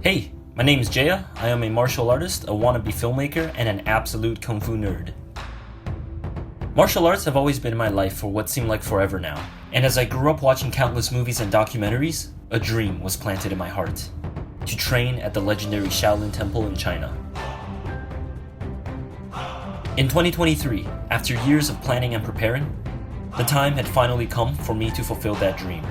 Hey, my name is Jaya. I am a martial artist, a wannabe filmmaker, and an absolute kung fu nerd. Martial arts have always been in my life for what seemed like forever now, and as I grew up watching countless movies and documentaries, a dream was planted in my heart: to train at the legendary Shaolin Temple in China. In 2023, after years of planning and preparing, the time had finally come for me to fulfill that dream.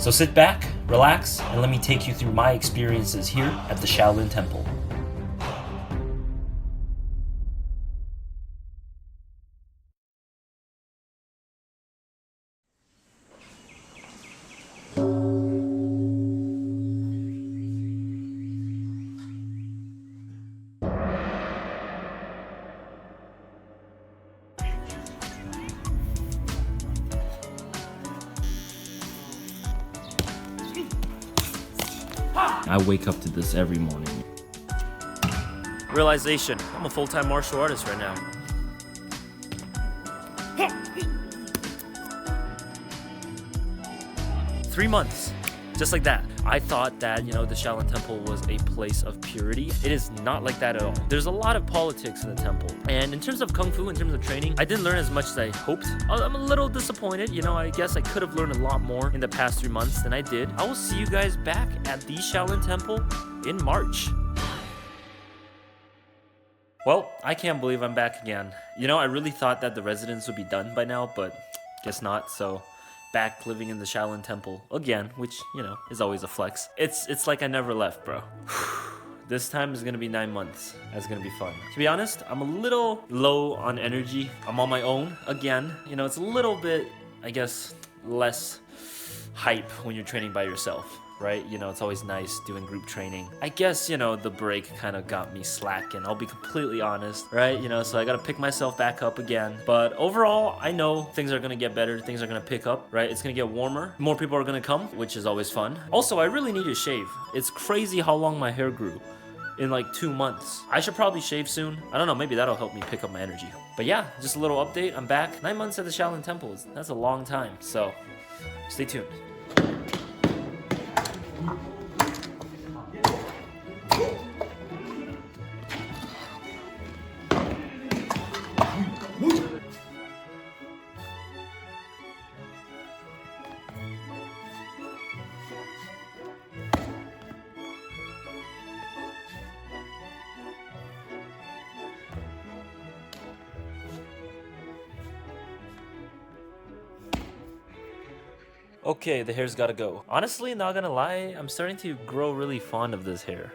So sit back, relax, and let me take you through my experiences here at the Shaolin Temple. I wake up to this every morning. Realization, I'm a full-time martial artist right now. Three months, just like that. I thought that, the Shaolin Temple was a place of purity. It is not like that at all. There's a lot of politics in the temple. And in terms of Kung Fu, in terms of training, I didn't learn as much as I hoped. I'm a little disappointed. I guess I could have learned a lot more in the past 3 months than I did. I will see you guys back at the Shaolin Temple in March. Well, I can't believe I'm back again. I really thought that the residence would be done by now, but guess not, so back living in the Shaolin Temple again, which, is always a flex. It's like I never left, bro. This time is gonna be 9 months. That's gonna be fun. To be honest, I'm a little low on energy. I'm on my own again. It's a little bit, I guess, less hype when you're training by yourself, right? It's always nice doing group training. I guess, the break kind of got me slacking. I'll be completely honest, right? So I gotta pick myself back up again. But overall, I know things are gonna get better. Things are gonna pick up, right? It's gonna get warmer. More people are gonna come, which is always fun. Also, I really need to shave. It's crazy how long my hair grew in like 2 months. I should probably shave soon. I don't know, maybe that'll help me pick up my energy. But yeah, just a little update. I'm back. 9 months at the Shaolin Temple. That's a long time. So stay tuned. Okay, the hair's gotta go. Honestly, not gonna lie, I'm starting to grow really fond of this hair,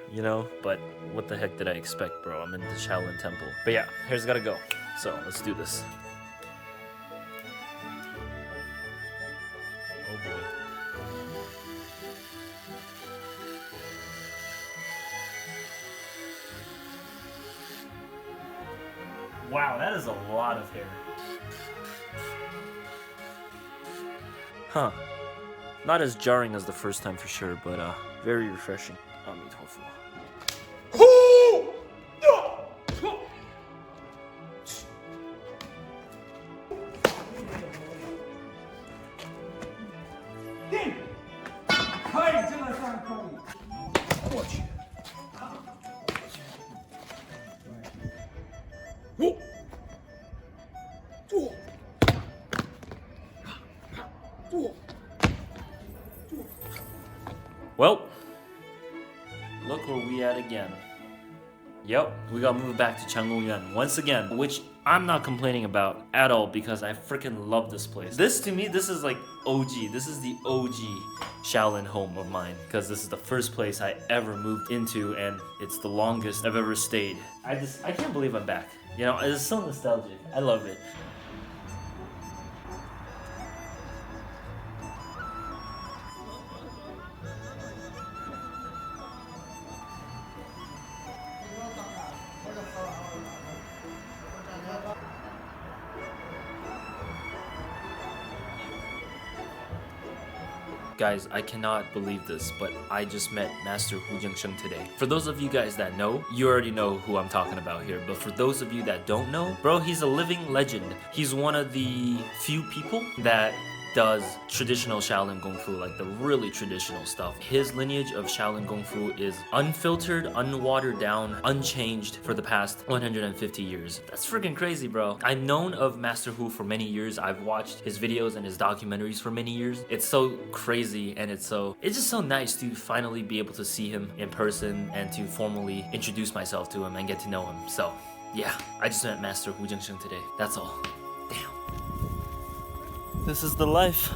But what the heck did I expect, bro? I'm in the Shaolin Temple. But yeah, hair's gotta go. So, let's do this. Oh boy. Wow, that is a lot of hair. Huh. Not as jarring as the first time for sure, but very refreshing. Well, look where we at again. Yep, we got moved back to DAHONGQUAN once again, which I'm not complaining about at all because I freaking love this place. To me, this is like OG. This is the OG Shaolin home of mine because this is the first place I ever moved into and it's the longest I've ever stayed. I can't believe I'm back. It's so nostalgic. I love it. Guys, I cannot believe this, but I just met Master Hu Jiangsheng today. For those of you guys that know, you already know who I'm talking about here. But for those of you that don't know, bro, he's a living legend. He's one of the few people that does traditional Shaolin Kung Fu, like the really traditional stuff. His lineage of Shaolin Kung Fu is unfiltered, unwatered down, unchanged for the past 150 years. That's freaking crazy, bro. I've known of Master Hu for many years. I've watched his videos and his documentaries for many years. It's so crazy, and it's just so nice to finally be able to see him in person and to formally introduce myself to him and get to know him. So yeah, I just met Master Hu Jingsheng today. That's all. Damn. This is the life.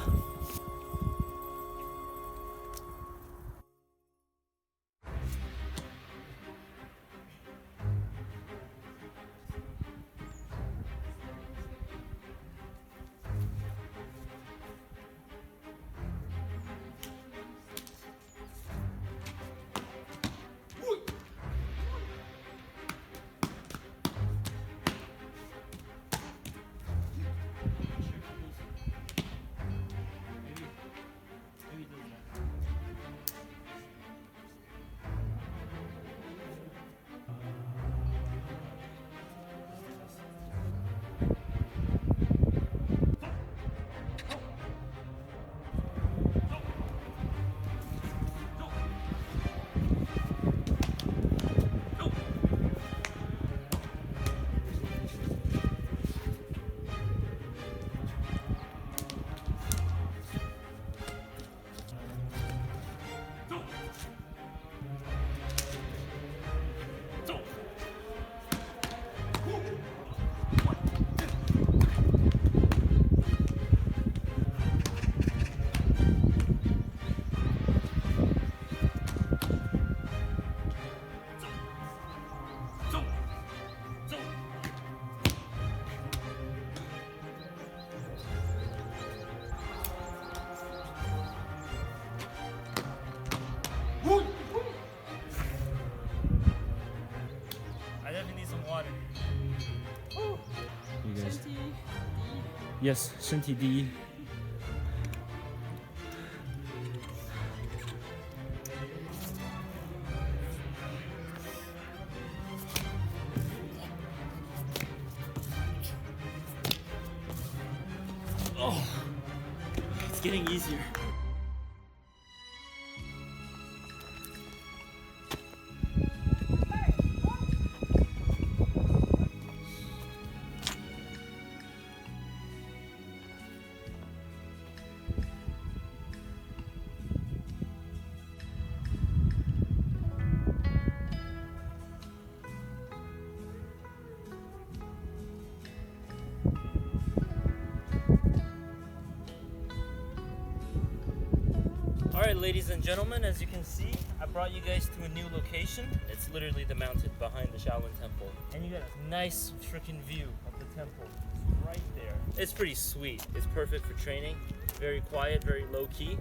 I definitely need some water. You guys. Yes, 身体第一. Oh, it's getting easier. Alright, ladies and gentlemen, as you can see, I brought you guys to a new location. It's literally the mountain behind the Shaolin Temple. And you got a nice freaking view of the temple. It's right there. It's pretty sweet. It's perfect for training. Very quiet, very low-key.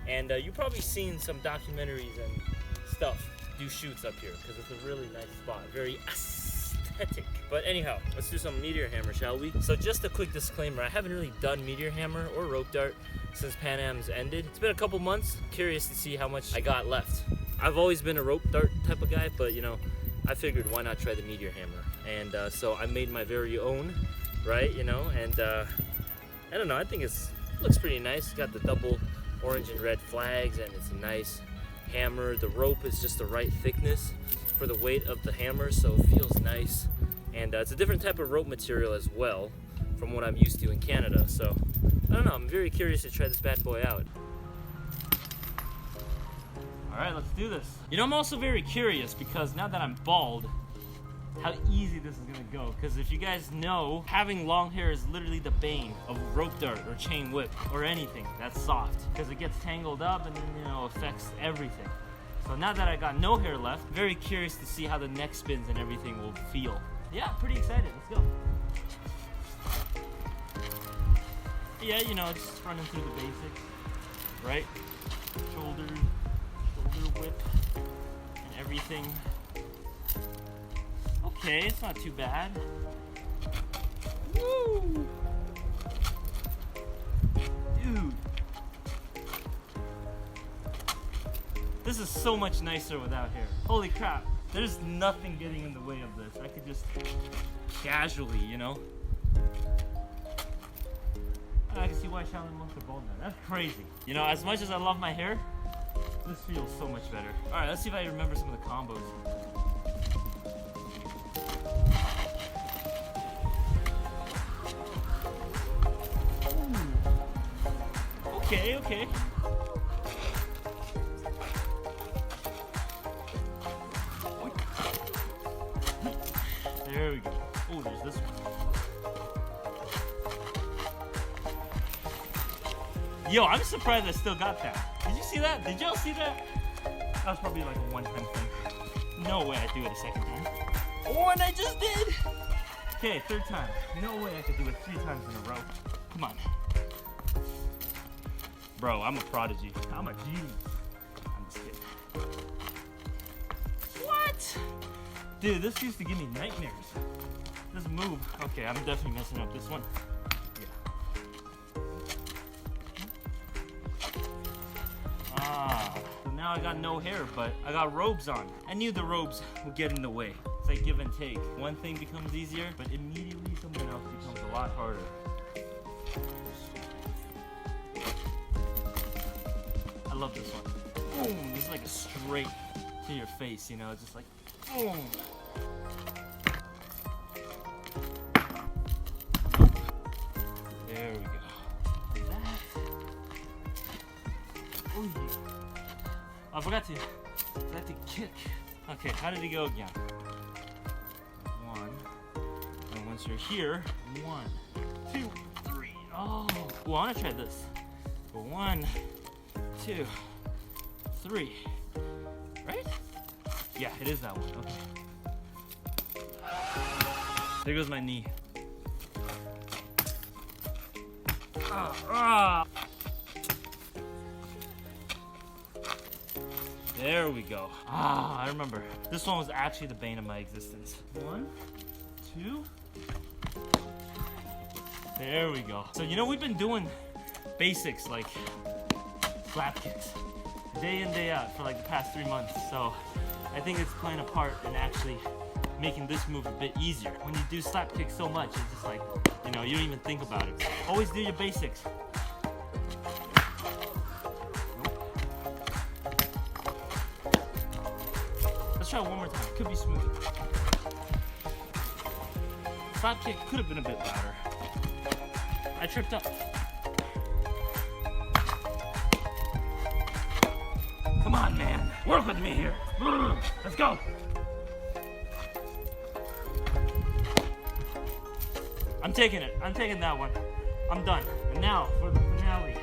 And you've probably seen some documentaries and stuff do shoots up here because it's a really nice spot. Very aesthetic. But anyhow, let's do some meteor hammer, shall we? So just a quick disclaimer, I haven't really done meteor hammer or rope dart since Pan Am's ended. It's been a couple months. Curious to see how much I got left. I've always been a rope dart type of guy, but you know, I figured why not try the meteor hammer? And so I made my very own, right? You know, and I don't know, I think it looks pretty nice. It's got the double orange and red flags, and it's a nice hammer. The rope is just the right thickness for the weight of the hammer, so it feels nice. And it's a different type of rope material as well from what I'm used to in Canada. So I don't know, I'm very curious to try this bad boy out. All right, let's do this. You know, I'm also very curious because now that I'm bald, how easy this is gonna go. Because if you guys know, having long hair is literally the bane of rope dart or chain whip or anything that's soft, because it gets tangled up and then, you know, affects everything. So now that I got no hair left, very curious to see how the neck spins and everything will feel. Yeah, pretty excited. Let's go. Yeah, you know, just running through the basics, right? Shoulder whip, and everything. Okay, it's not too bad. Woo! Dude. This is so much nicer without hair. Holy crap. There's nothing getting in the way of this. I could just casually, you know. I can see why Shaolin monks are bald now. That's crazy. You know, as much as I love my hair, this feels so much better. All right, let's see if I remember some of the combos. Ooh. Okay, okay. There we go. Oh, there's this one. Yo, I'm surprised I still got that. Did you see that? Did y'all see that? That was probably like a one-time thing. No way I'd do it a second time. Oh, and I just did! Okay, third time. No way I could do it 3 times in a row. Come on. Bro, I'm a prodigy. I'm a genius. I'm just kidding. What? Dude, this used to give me nightmares. This move. Okay, I'm definitely messing up this one. So now I got no hair, but I got robes on. I knew the robes would get in the way. It's like give and take. One thing becomes easier, but immediately something else becomes a lot harder. I love this one. Boom! It's like a straight to your face, you know? It's just like, boom! There we go. Like that. Ooh. I forgot to kick. Okay, how did he go again? 1. And once you're here, 1, 2, 3. Oh, well, I want to try this. 1, 2, 3. Right? Yeah, it is that one. Okay. There goes my knee. There we go. I remember. This one was actually the bane of my existence. 1, 2. There we go. So, you know, we've been doing basics like slap kicks day in, day out for like the past 3 months. So I think it's playing a part in actually making this move a bit easier. When you do slap kicks so much, it's just like, you know, you don't even think about it. Always do your basics. Let's try one more time. Could be smoother. Slap kick could have been a bit louder. I tripped up. Come on, man. Work with me here. Let's go. I'm taking it. I'm taking that one. I'm done. And now for the finale.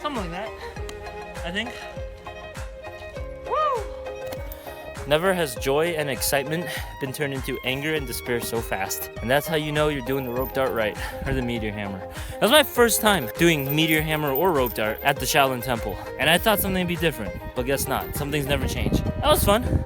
Something like that, I think. Woo! Never has joy and excitement been turned into anger and despair so fast. And that's how you know you're doing the rope dart right, or the meteor hammer. That was my first time doing meteor hammer or rope dart at the Shaolin Temple. And I thought something would be different, but guess not. Some things never change. That was fun.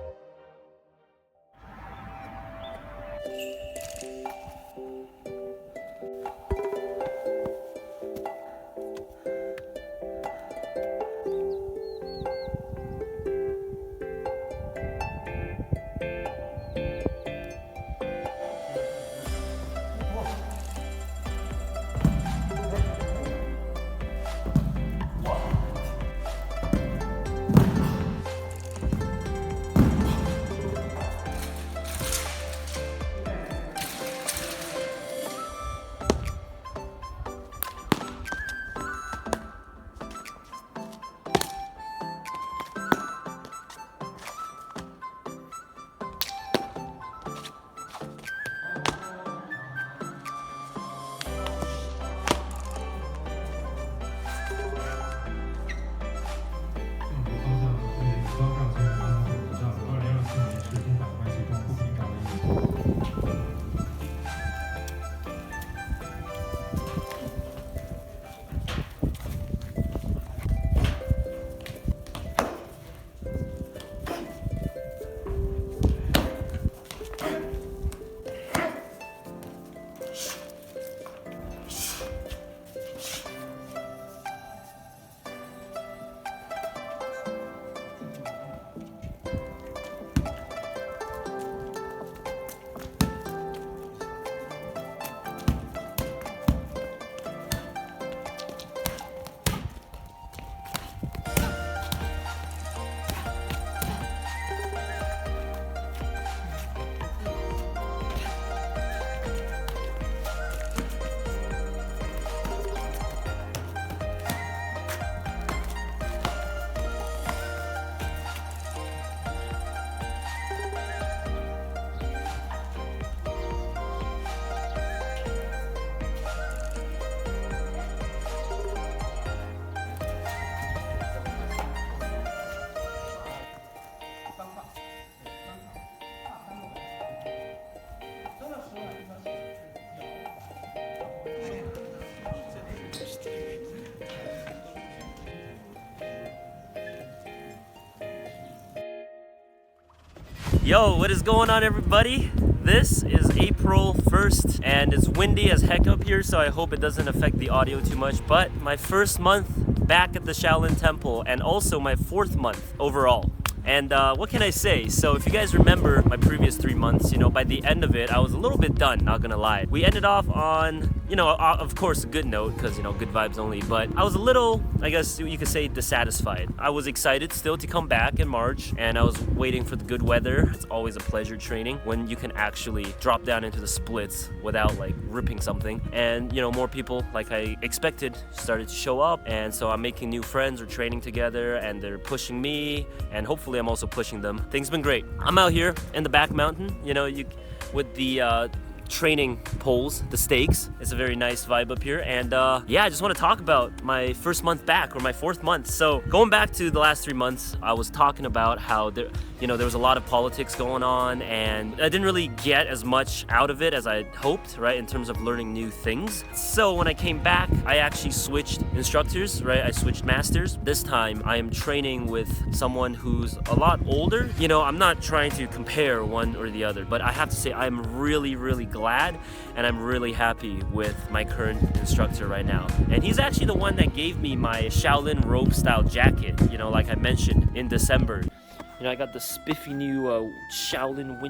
Yo, what is going on, everybody? This is April 1st and it's windy as heck up here, so I hope it doesn't affect the audio too much. But my first month back at the Shaolin Temple and also my 4th month overall. And what can I say? So if you guys remember my previous 3 months, you know, by the end of it, I was a little bit done, not gonna lie. We ended off on, you know, of course, a good note, because, you know, good vibes only, but I was a little, I guess you could say, dissatisfied. I was excited still to come back in March, and I was waiting for the good weather. It's always a pleasure training when you can actually drop down into the splits without, like, ripping something. And, you know, more people, like I expected, started to show up, and so I'm making new friends, we're training together, and they're pushing me, and hopefully I'm also pushing them. Things been great. I'm out here in the back mountain, you know, with the training poles, the stakes. It's a very nice vibe up here, and yeah, I just want to talk about my first month back, or my 4th month. So going back to the last 3 months, I was talking about how there was a lot of politics going on, and I didn't really get as much out of it as I hoped, right, in terms of learning new things. So when I came back, I actually switched instructors, right? I switched masters. This time I am training with someone who's a lot older. You know, I'm not trying to compare one or the other, but I have to say I'm really glad, and I'm really happy with my current instructor right now. And he's actually the one that gave me my Shaolin robe style jacket, you know, like I mentioned in December. You know, I got the spiffy new Shaolin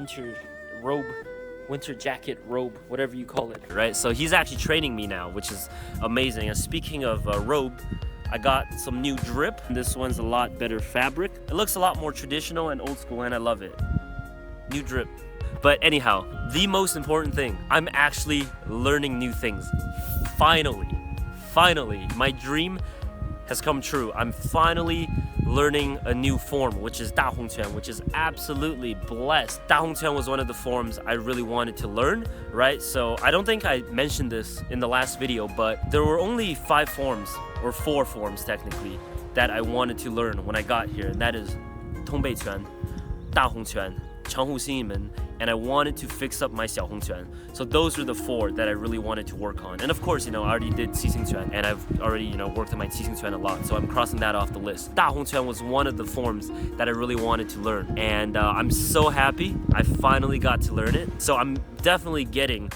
winter jacket robe, whatever you call it, right? So he's actually training me now, which is amazing. And speaking of robe, I got some new drip. This one's a lot better fabric. It looks a lot more traditional and old school, and I love it. New drip. But anyhow, the most important thing, I'm actually learning new things. Finally, my dream has come true. I'm finally learning a new form, which is DAHONGQUAN, which is absolutely blessed. DAHONGQUAN was one of the forms I really wanted to learn, right? So I don't think I mentioned this in the last video, but there were only 5 forms, or 4 forms technically, that I wanted to learn when I got here. And that is TONGBEIQUAN, DAHONGQUAN, CHENGHUXINYIMEN, and I wanted to fix up my xiaohongquan. So those are the 4 that I really wanted to work on. And of course, you know, I already did qixingquan, and I've already, you know, worked on my qixingquan a lot, so I'm crossing that off the list. DAHONGQUAN was one of the forms that I really wanted to learn, and I'm so happy I finally got to learn it. So I'm definitely getting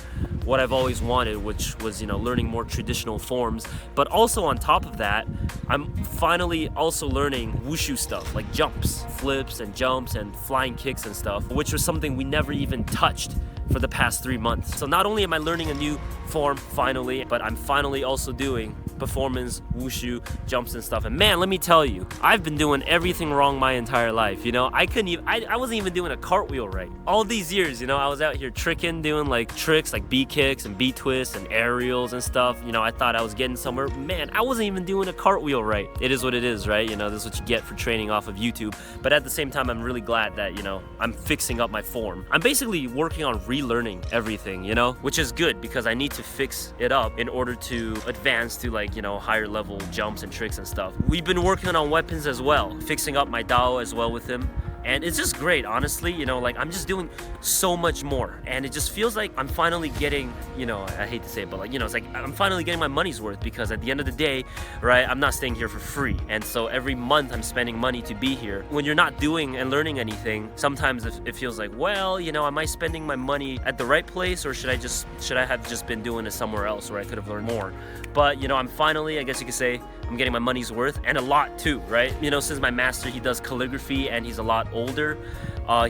what I've always wanted, which was, you know, learning more traditional forms. But also on top of that, I'm finally also learning wushu stuff, like jumps, flips and jumps and flying kicks and stuff, which was something we never even touched for the past 3 months. So not only am I learning a new form finally, but I'm finally also doing performance, wushu, jumps and stuff. And man, let me tell you, I've been doing everything wrong my entire life, you know? I wasn't even doing a cartwheel right. All these years, you know, I was out here tricking, doing like tricks like B kicks and B twists and aerials and stuff. You know, I thought I was getting somewhere. Man, I wasn't even doing a cartwheel right. It is what it is, right? You know, this is what you get for training off of YouTube. But at the same time, I'm really glad that, you know, I'm fixing up my form. I'm basically working on relearning everything, you know, which is good because I need to fix it up in order to advance to, like, you know, higher level jumps and tricks and stuff. We've been working on weapons as well, fixing up my Dao as well with him. And it's just great, honestly, you know, like I'm just doing so much more, and it just feels like I'm finally getting, you know, I hate to say it, but like, you know, it's like I'm finally getting my money's worth, because at the end of the day, right, I'm not staying here for free. And so every month I'm spending money to be here. When you're not doing and learning anything, sometimes it feels like, well, you know, am I spending my money at the right place, or should I have just been doing it somewhere else where I could have learned more? But, you know, I'm finally, I guess you could say, I'm getting my money's worth, and a lot too, right? You know, since my master, he does calligraphy and he's a lot older,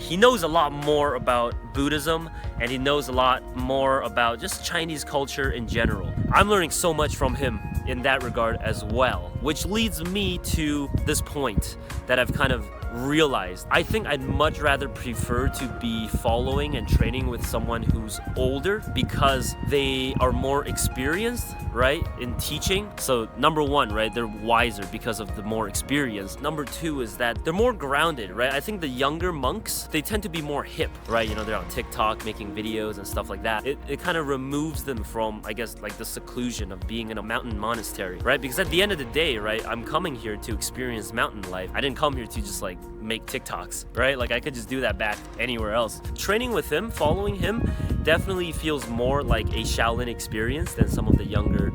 he knows a lot more about Buddhism, and he knows a lot more about just Chinese culture in general. I'm learning so much from him in that regard as well, which leads me to this point that I've kind of realized. I think I'd much rather prefer to be following and training with someone who's older, because they are more experienced, right, in teaching. So number one, right, they're wiser because of the more experience. Number two is that they're more grounded, right? I think the younger monks, they tend to be more hip, right? You know, they're on TikTok making videos and stuff like that. It kind of removes them from, I guess, like the seclusion of being in a mountain monastery, right? Because at the end of the day, right, I'm coming here to experience mountain life. I didn't come here to just like make TikToks, right? Like I could just do that back anywhere else. Training with him, following him, definitely feels more like a Shaolin experience than some of the younger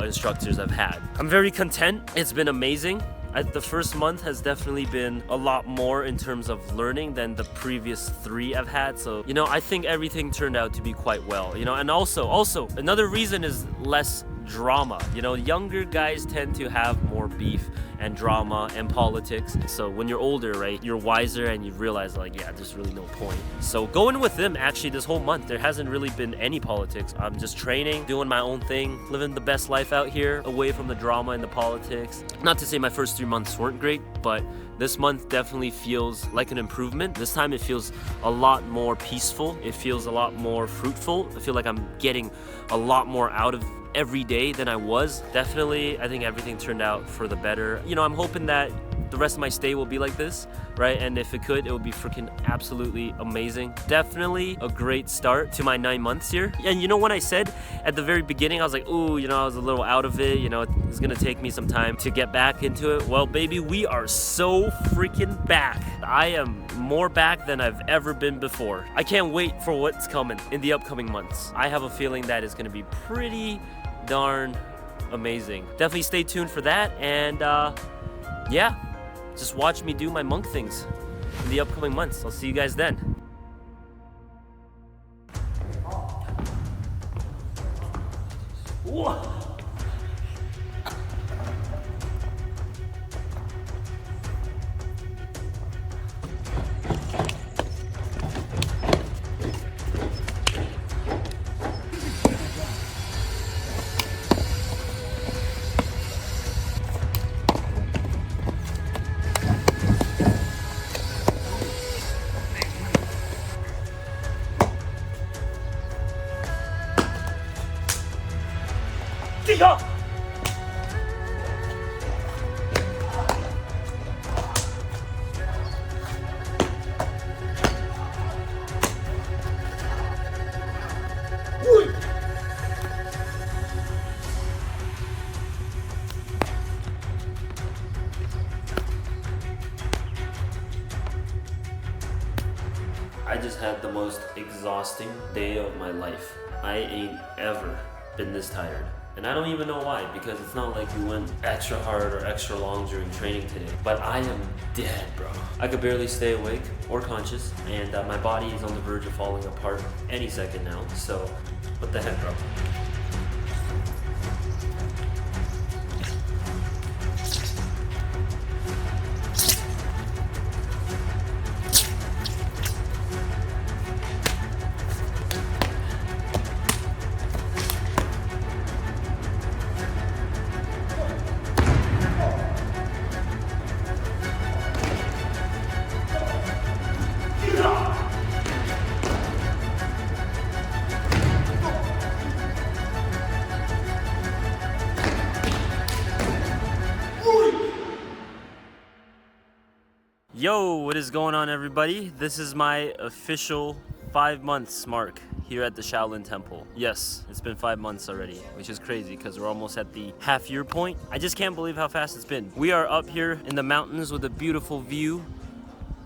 instructors I've had. I'm very content. It's been amazing. The first month has definitely been a lot more in terms of learning than the previous 3 I've had. So, you know, I think everything turned out to be quite well, you know, and also another reason is less drama. You know, younger guys tend to have more beef and drama and politics. So when you're older, right, you're wiser and you realize like, yeah, there's really no point. So going with them actually this whole month, there hasn't really been any politics. I'm just training, doing my own thing, living the best life out here, away from the drama and the politics. Not to say my first 3 months weren't great, but this month definitely feels like an improvement. This time it feels a lot more peaceful. It feels a lot more fruitful. I feel like I'm getting a lot more out of every day than I was. Definitely, I think everything turned out for the better. You know, I'm hoping that the rest of my stay will be like this, right? And if it could, it would be freaking absolutely amazing. Definitely a great start to my 9 months here. And you know, when I said at the very beginning, I was like, ooh, you know, I was a little out of it, you know, it's gonna take me some time to get back into it. Well, baby, we are so freaking back. I am more back than I've ever been before. I can't wait for what's coming in the upcoming months. I have a feeling that is gonna be pretty darn amazing. Definitely stay tuned for that, and yeah, just watch me do my monk things in the upcoming months. I'll see you guys then. Whoa. I just had the most exhausting day of my life. I ain't ever been this tired. And I don't even know why, because it's not like we went extra hard or extra long during training today. But I am dead, bro. I could barely stay awake or conscious, and my body is on the verge of falling apart any second now. So, what the heck, bro? Yo, what is going on, everybody? This is my official 5 months mark here at the Shaolin Temple. Yes, it's been 5 months already, which is crazy because we're almost at the half-year point. I just can't believe how fast it's been. We are up here in the mountains with a beautiful view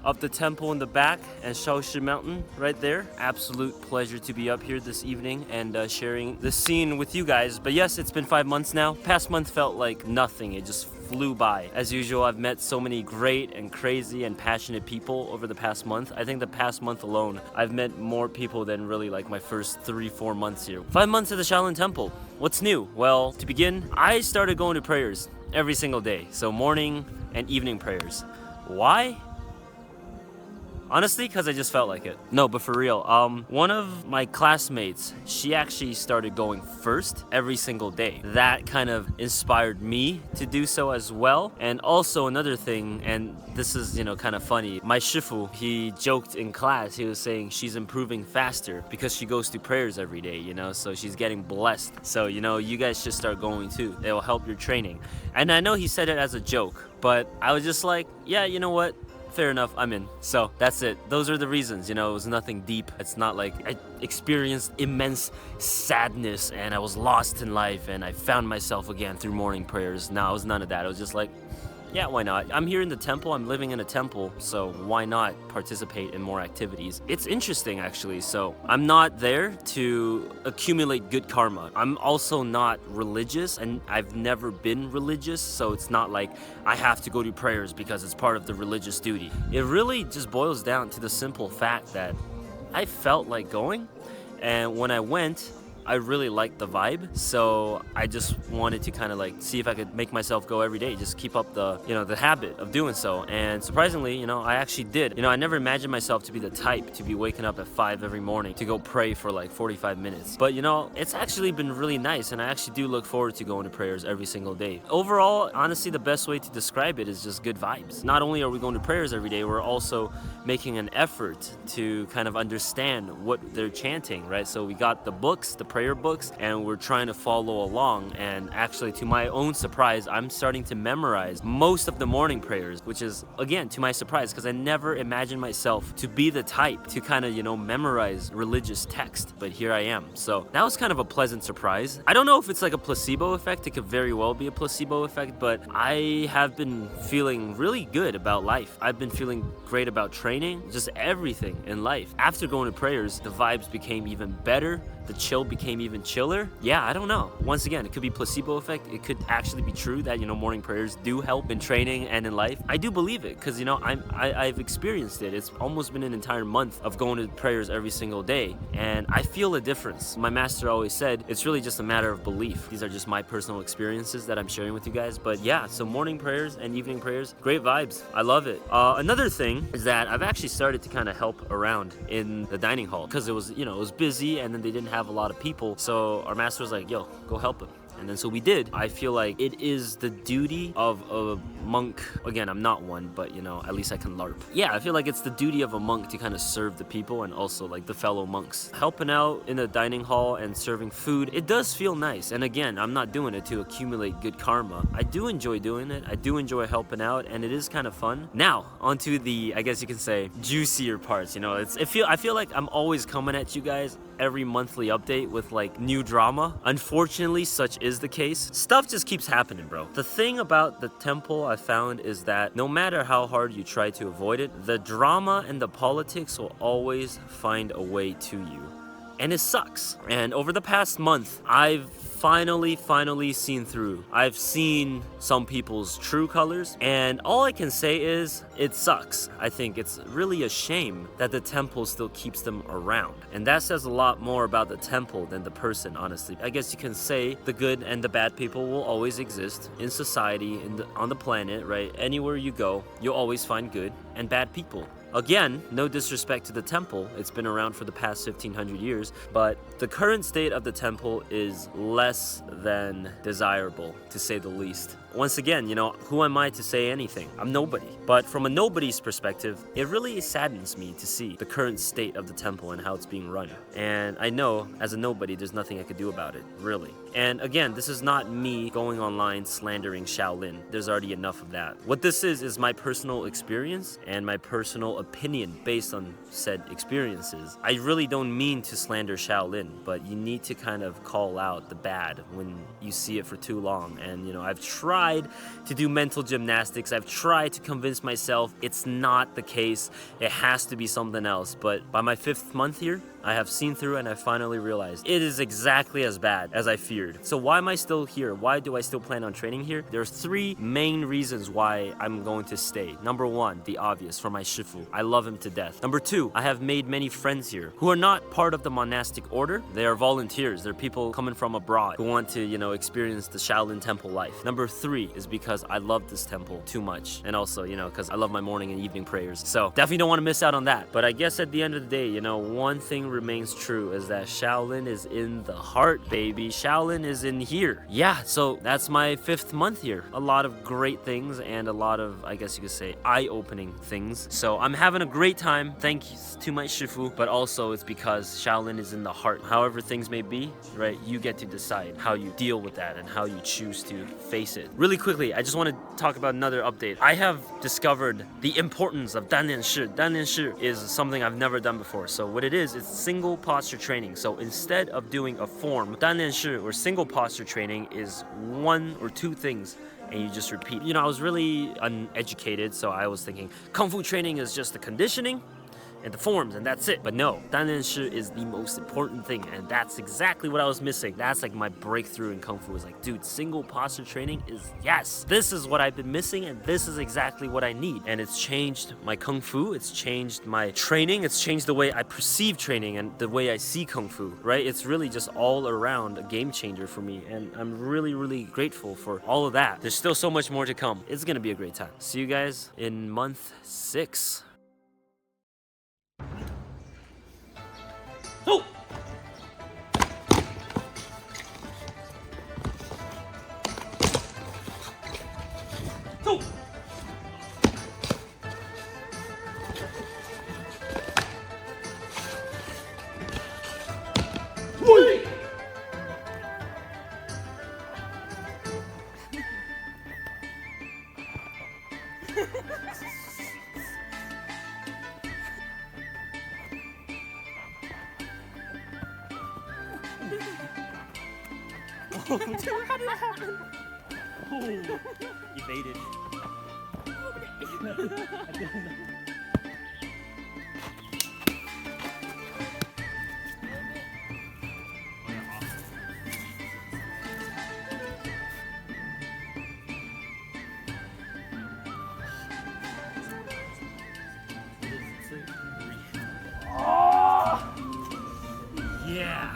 of the temple in the back and Shaoshi Mountain right there. Absolute pleasure to be up here this evening and sharing this scene with you guys. But yes, it's been 5 months now. Past month felt like nothing. It just flew by. As usual, I've met so many great and crazy and passionate people over the past month. I think the past month alone, I've met more people than really like my first 3-4 months here. 5 months at the Shaolin Temple. What's new? Well, to begin, I started going to prayers every single day. So morning and evening prayers. Why? Honestly, because I just felt like it. No, but for real, one of my classmates, she actually started going first every single day. That kind of inspired me to do so as well. And also another thing, and this is, you know, kind of funny. My shifu, he joked in class, he was saying she's improving faster because she goes to prayers every day, you know, so she's getting blessed. So, you know, you guys should start going too. It will help your training. And I know he said it as a joke, but I was just like, yeah, you know what? Fair enough, I'm in. So that's it. Those are the reasons, you know, it was nothing deep. It's not like I experienced immense sadness and I was lost in life and I found myself again through morning prayers. No, it was none of that. It was just like, Yeah, why not? I'm here in the temple, I'm living in a temple, so why not participate in more activities? It's interesting actually, so I'm not there to accumulate good karma. I'm also not religious, and I've never been religious, so it's not like I have to go to prayers because it's part of the religious duty. It really just boils down to the simple fact that I felt like going, and when I went, I really liked the vibe, so I just wanted to kind of like see if I could make myself go every day, just keep up the, the habit of doing so. And surprisingly, I actually did. I never imagined myself to be the type to be waking up at 5 every morning to go pray for like 45 minutes. But it's actually been really nice, and I actually do look forward to going to prayers every single day. Overall, honestly, the best way to describe it is just good vibes. Not only are we going to prayers every day, we're also making an effort to kind of understand what they're chanting, right? So we got the books, the prayer books, and we're trying to follow along. And actually, to my own surprise, I'm starting to memorize most of the morning prayers, which is, again, to my surprise, because I never imagined myself to be the type to kind of, memorize religious text. But here I am. So that was kind of a pleasant surprise. I don't know if it's like a placebo effect. It could very well be a placebo effect, but I have been feeling really good about life. I've been feeling great about training, just everything in life. After going to prayers, the vibes became even better. The chill became even chiller. Yeah, I don't know. Once again, it could be placebo effect. It could actually be true that, morning prayers do help in training and in life. I do believe it because, I've experienced it. It's almost been an entire month of going to prayers every single day, and I feel a difference. My master always said, it's really just a matter of belief. These are just my personal experiences that I'm sharing with you guys. But yeah, so morning prayers and evening prayers, great vibes. I love it. Another thing is that I've actually started to kind of help around in the dining hall because it was, it was busy, and then they didn't have a lot of people, so our master was like, yo, go help him. And then so we did. I feel like it is the duty of a monk. Again, I'm not one, but at least I can LARP. Yeah, I feel like it's the duty of a monk to kind of serve the people and also like the fellow monks. Helping out in the dining hall and serving food, it does feel nice. And again, I'm not doing it to accumulate good karma. I do enjoy doing it. I do enjoy helping out, and it is kind of fun. Now, onto the, I guess you can say, juicier parts. I feel like I'm always coming at you guys every monthly update with like new drama. Unfortunately, such is the case. Stuff just keeps happening, bro. The thing about the temple I found is that no matter how hard you try to avoid it, the drama and the politics will always find a way to you. And it sucks. And over the past month, I've finally seen through. I've seen some people's true colors, and all I can say is it sucks. I think it's really a shame that the temple still keeps them around, and that says a lot more about the temple than the person, honestly. I guess you can say the good and the bad people will always exist in society, on the planet, right? Anywhere you go, you'll always find good and bad people. Again, no disrespect to the temple, it's been around for the past 1500 years, but the current state of the temple is less than desirable, to say the least. Once again, who am I to say anything? I'm nobody. But from a nobody's perspective, it really saddens me to see the current state of the temple and how it's being run. And I know, as a nobody, there's nothing I could do about it, really. And again, this is not me going online slandering Shaolin. There's already enough of that. What this is my personal experience and my personal opinion based on said experiences. I really don't mean to slander Shaolin, but you need to kind of call out the bad when you see it for too long. And I've tried to do mental gymnastics. I've tried to convince myself it's not the case. It has to be something else. But by my 5th month here, I have seen through, and I finally realized it is exactly as bad as I feared. So why am I still here? Why do I still plan on training here? There's 3 main reasons why I'm going to stay. Number 1, the obvious, for my Shifu. I love him to death. Number 2, I have made many friends here who are not part of the monastic order. They are volunteers. They're people coming from abroad who want to, experience the Shaolin temple life. Number 3 is because I love this temple too much. And also, because I love my morning and evening prayers. So definitely don't want to miss out on that. But I guess at the end of the day, one thing remains true is that Shaolin is in the heart, baby. Shaolin is in here. Yeah, so that's my 5th month here. A lot of great things and a lot of, I guess you could say, eye-opening things. So I'm having a great time. Thank you to my Shifu, but also it's because Shaolin is in the heart. However things may be, right, you get to decide how you deal with that and how you choose to face it. Really quickly, I just want to talk about another update. I have discovered the importance of Danlian Shi. Danlian Shi is something I've never done before. So what it is, it's single posture training. So instead of doing a form, Danlian Shi or single posture training is 1 or 2 things and you just repeat. You know, I was really uneducated, so I was thinking Kung Fu training is just the conditioning and the forms, and that's it. But no, 单人式 is the most important thing, and that's exactly what I was missing. That's like my breakthrough in Kung Fu. Was like, dude, single posture training is yes. This is what I've been missing, and this is exactly what I need. And it's changed my Kung Fu. It's changed my training. It's changed the way I perceive training and the way I see Kung Fu. Right? It's really just all around a game changer for me, and I'm really, really grateful for all of that. There's still so much more to come. It's gonna be a great time. See you guys in month 6. Oh! Oh! Wait! Oh, dude, how did that happen? Oh, evaded. Yeah.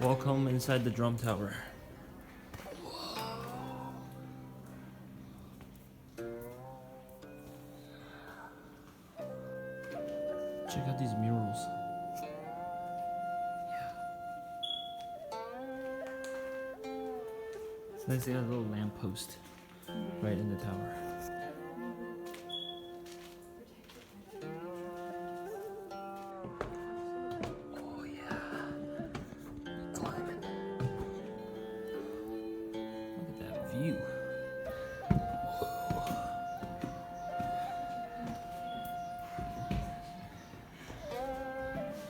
Welcome inside the drum tower. Check out these murals. It's nice they got a little lamppost right in the tower. Oh yeah. Climbing. Look at that view.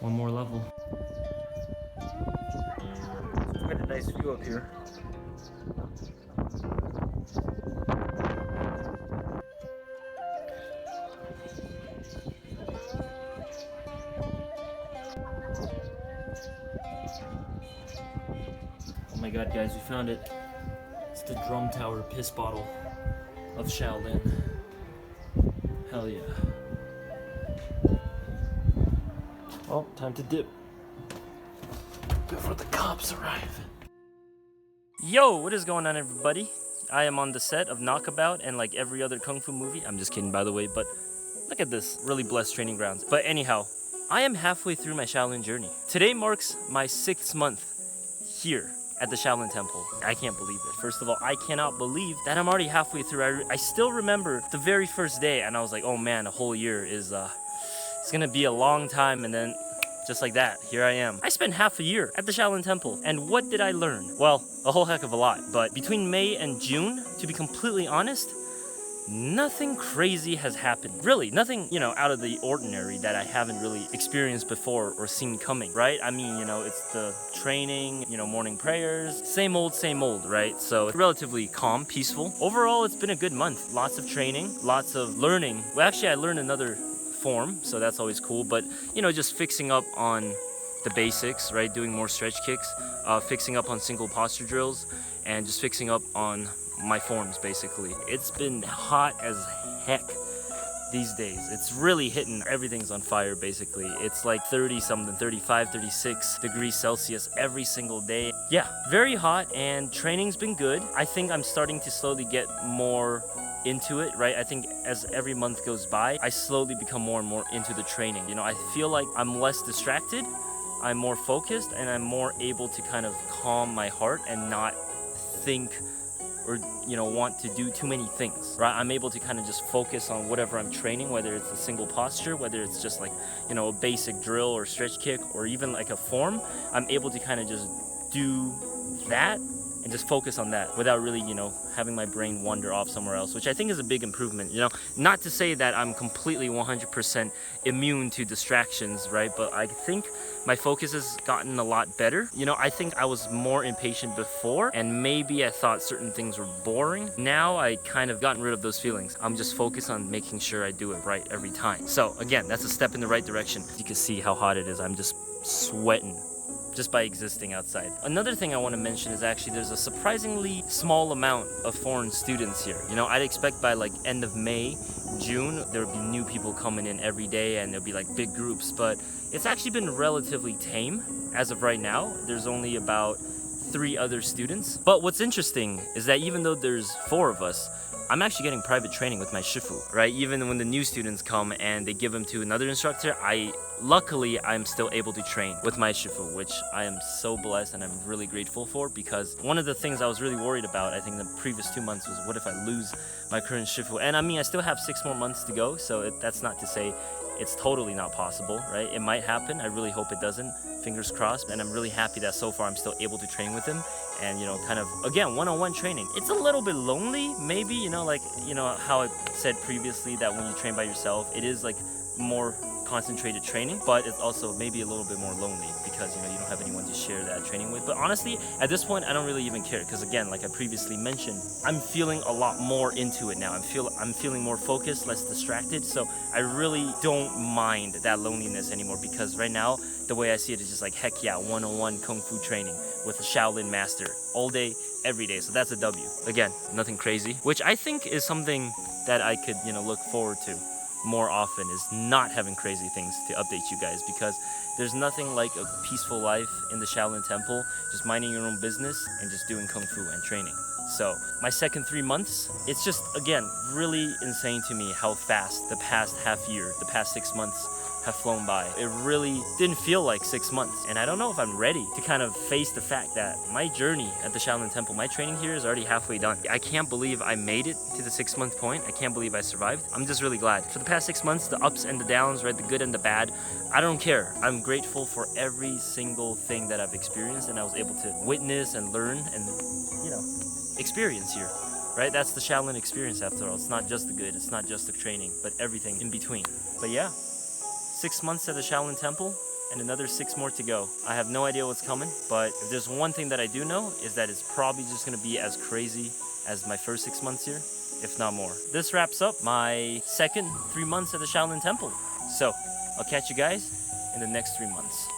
One more level. Quite a nice view up here. Oh my god, guys, we found it. It's the drum tower piss bottle of Shaolin. Hell yeah. Well, time to dip before the cops arrive. Yo, what is going on, everybody? I am on the set of Knockabout, and like every other Kung Fu movie, I'm just kidding by the way, but look at this, really blessed training grounds. But anyhow, I am halfway through my Shaolin journey. Today marks my 6th month here at the Shaolin Temple. I can't believe it. First of all, I cannot believe that I'm already halfway through. I still remember the very first day, and I was like, oh man, a whole year is it's gonna be a long time. And then just like that, here I am. I spent half a year at the Shaolin Temple, and what did I learn? Well, a whole heck of a lot. But between May and June, to be completely honest, nothing crazy has happened. Really, nothing, you know, out of the ordinary that I haven't really experienced before or seen coming, right? I mean, you know, it's the training, you know, morning prayers, same old, right? So relatively calm, peaceful. Overall, it's been a good month. Lots of training, lots of learning. Well, actually, I learned another form, so that's always cool. But, you know, just fixing up on the basics, right? Doing more stretch kicks, fixing up on single posture drills, and just fixing up on my forms, basically. It's been hot as heck these days. It's really hitting. Everything's on fire, basically. It's like 30 something, 35, 36 degrees Celsius every single day. Yeah, very hot, and training's been good. I think I'm starting to slowly get more into it, right? I think as every month goes by, I slowly become more and more into the training. You know, I feel like I'm less distracted, I'm more focused, and I'm more able to kind of calm my heart and not think or want to do too many things, right? I'm able to kind of just focus on whatever I'm training, whether it's a single posture, whether it's just like a basic drill or stretch kick, or even like a form. I'm able to kind of just do that and just focus on that without really having my brain wander off somewhere else, which I think is a big improvement. Not to say that I'm completely 100% immune to distractions, right? But I think my focus has gotten a lot better. I think I was more impatient before, and maybe I thought certain things were boring. Now I kind of gotten rid of those feelings. I'm just focused on making sure I do it right every time. So again, that's a step in the right direction. You can see how hot it is. I'm just sweating just by existing outside. Another thing I want to mention is actually there's a surprisingly small amount of foreign students here. I'd expect by like end of May, June, there would be new people coming in every day and there'll be like big groups, but it's actually been relatively tame as of right now. There's only about 3 other students. But what's interesting is that even though there's 4 of us, I'm actually getting private training with my shifu, right? Even when the new students come and they give them to another instructor, luckily I'm still able to train with my shifu, which I am so blessed and I'm really grateful for, because one of the things I was really worried about, I think the previous 2 months, was what if I lose my current shifu? And I mean, I still have 6 more months to go, so that's not to say it's totally not possible, right? It might happen. I really hope it doesn't. Fingers crossed. And I'm really happy that so far I'm still able to train with him. And, kind of, again, one-on-one training. It's a little bit lonely, maybe, like, how I said previously that when you train by yourself, it is like more concentrated training, but it's also maybe a little bit more lonely because you don't have anyone to share that training with. But honestly, at this point, I don't really even care, because again, like I previously mentioned, I'm feeling a lot more into it now. I'm feeling more focused, less distracted, so I really don't mind that loneliness anymore, because right now the way I see it is just like, heck yeah, one-on-one kung fu training with a Shaolin master all day, every day. So that's a W. Again, nothing crazy, which I think is something that I could look forward to more often, is not having crazy things to update you guys, because there's nothing like a peaceful life in the Shaolin Temple, just minding your own business and just doing kung fu and training. So my second 3 months, it's just, again, really insane to me how fast the past half year, the past 6 months have flown by. It really didn't feel like 6 months, and I don't know if I'm ready to kind of face the fact that my journey at the Shaolin Temple, my training here, is already halfway done. I can't believe I made it to the 6-month point. I can't believe I survived. I'm just really glad. For the past 6 months, the ups and the downs, right, the good and the bad, I don't care. I'm grateful for every single thing that I've experienced and I was able to witness and learn and, experience here. Right? That's the Shaolin experience after all. It's not just the good, it's not just the training, but everything in between. But yeah, 6 months at the Shaolin Temple and another 6 more to go. I have no idea what's coming, but if there's one thing that I do know, is that it's probably just gonna be as crazy as my first 6 months here, if not more. This wraps up my second 3 months at the Shaolin Temple. So I'll catch you guys in the next 3 months.